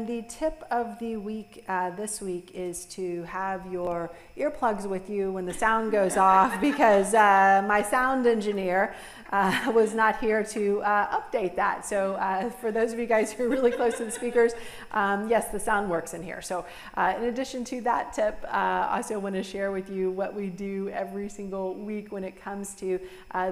And the tip of the week this week is to have your earplugs with you when the sound goes off, because my sound engineer was not here to update that. So for those of you guys who are really close to the speakers, yes, the sound works in here. So in addition to that tip, I also want to share with you what we do every single week when it comes to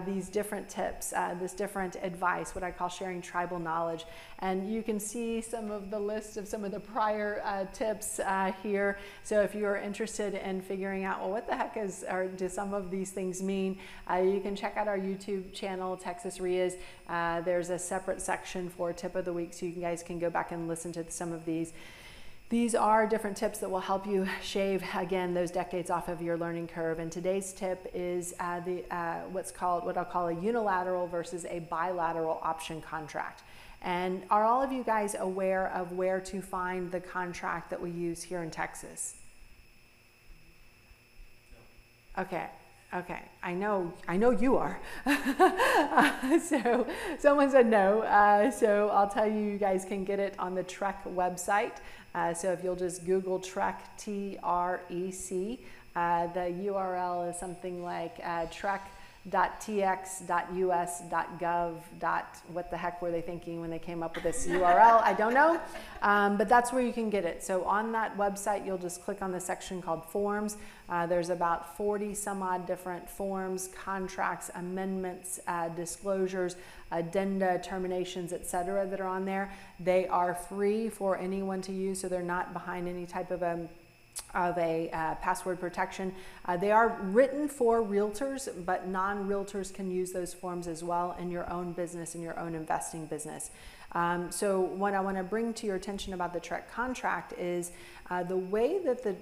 these different tips, this different advice, what I call sharing tribal knowledge. And you can see some of the list of some of the prior tips here. So if you are interested in figuring out, well, what the heck do some of these things mean, you can check out our YouTube channel, Texas REIAs. There's a separate section for tip of the week, so you guys can go back and listen to some of these. These are different tips that will help you shave, again, those decades off of your learning curve. And today's tip is what I'll call a unilateral versus a bilateral option contract. And are all of you guys aware of where to find the contract that we use here in Texas? Okay. Okay, I know you are. So someone said no. So I'll tell you, you guys can get it on the TREC website. So if you'll just Google TREC, T-R-E-C, the URL is something like trec.tx.us.gov. What the heck were they thinking when they came up with this URL? I don't know, but that's where you can get it. So on that website, you'll just click on the section called Forms. There's about 40 some odd different forms, contracts, amendments, disclosures, addenda, terminations, etc. that are on there. They are free for anyone to use, so they're not behind any type of a password protection. They are written for realtors, but non-realtors can use those forms as well in your own business, in your own investing business. So what I want to bring to your attention about the TREC contract is the way that the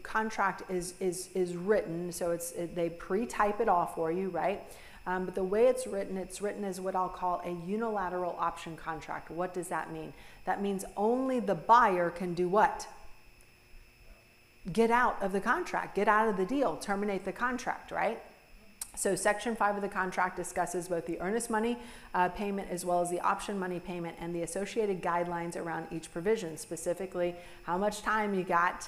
contract is written. So they pre-type it all for you, right? But the way it's written as what I'll call a unilateral option contract. What does that mean? That means only the buyer can do what? Get out of the contract, get out of the deal, terminate the contract, right? So Section 5 of the contract discusses both the earnest money payment as well as the option money payment and the associated guidelines around each provision, specifically how much time you got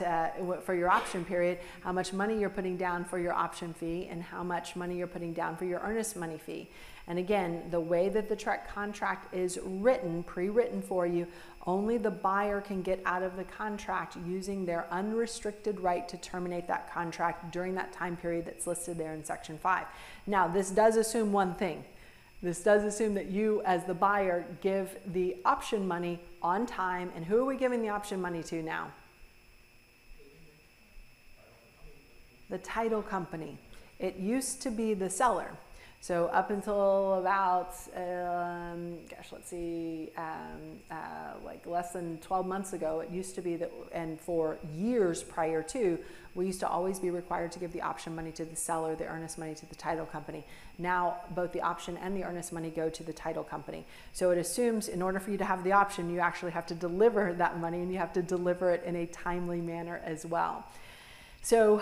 for your option period, how much money you're putting down for your option fee, and how much money you're putting down for your earnest money fee. And again, the way that the TREC contract is written, pre-written for you, only the buyer can get out of the contract using their unrestricted right to terminate that contract during that time period that's listed there in Section 5. Now, this does assume one thing. This does assume that you, as the buyer, give the option money on time. And who are we giving the option money to now? The title company. It used to be the seller. So up until about, let's see, like less than 12 months ago, it used to be that, and for years prior to, we used to always be required to give the option money to the seller, the earnest money to the title company. Now, both the option and the earnest money go to the title company. So it assumes in order for you to have the option, you actually have to deliver that money, and you have to deliver it in a timely manner as well. So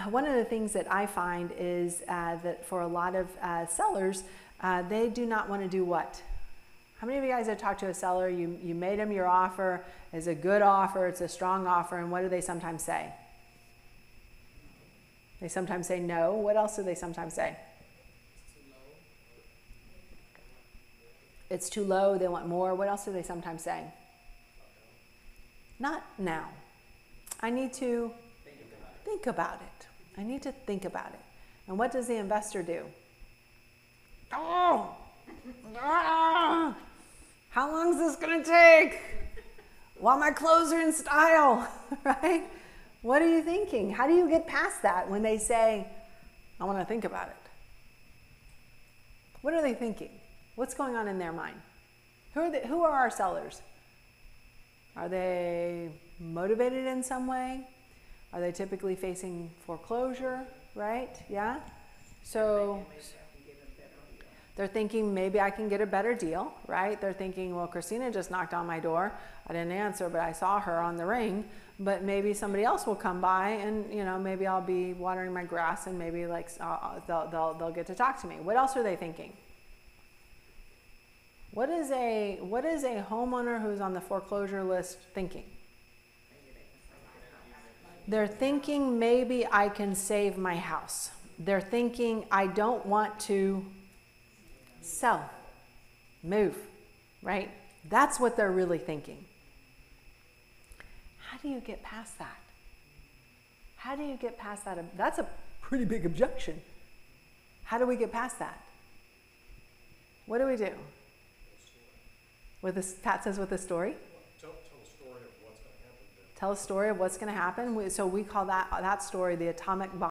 one of the things that I find is that for a lot of sellers, they do not want to do what? How many of you guys have talked to a seller, you made them your offer, it's a good offer, it's a strong offer, and what do they sometimes say? They sometimes say no. What else do they sometimes say? It's too low, they want more. What else do they sometimes say? Not now. I need to think about it. I need to think about it. And what does the investor do? Oh, how long is this going to take? Want my clothes are in style, right? What are you thinking? How do you get past that when they say, I want to think about it? What are they thinking? What's going on in their mind? Who are our sellers? Are they motivated in some way? Are they typically facing foreclosure, right? Yeah? So they're thinking maybe I can get a better deal, right? They're thinking, well, Christina just knocked on my door. I didn't answer, but I saw her on the ring. But maybe somebody else will come by and, you know, maybe I'll be watering my grass and maybe like they'll get to talk to me. What else are they thinking? What is a homeowner who's on the foreclosure list thinking? They're thinking maybe I can save my house. They're thinking I don't want to sell, move, right? That's what they're really thinking. How do you get past that? How do you get past that? That's a pretty big objection. How do we get past that? What do we do? With this, Pat says with a story? Tell a story of what's going to happen. Tell a story of what's going to happen. So we call that story the atomic bomb.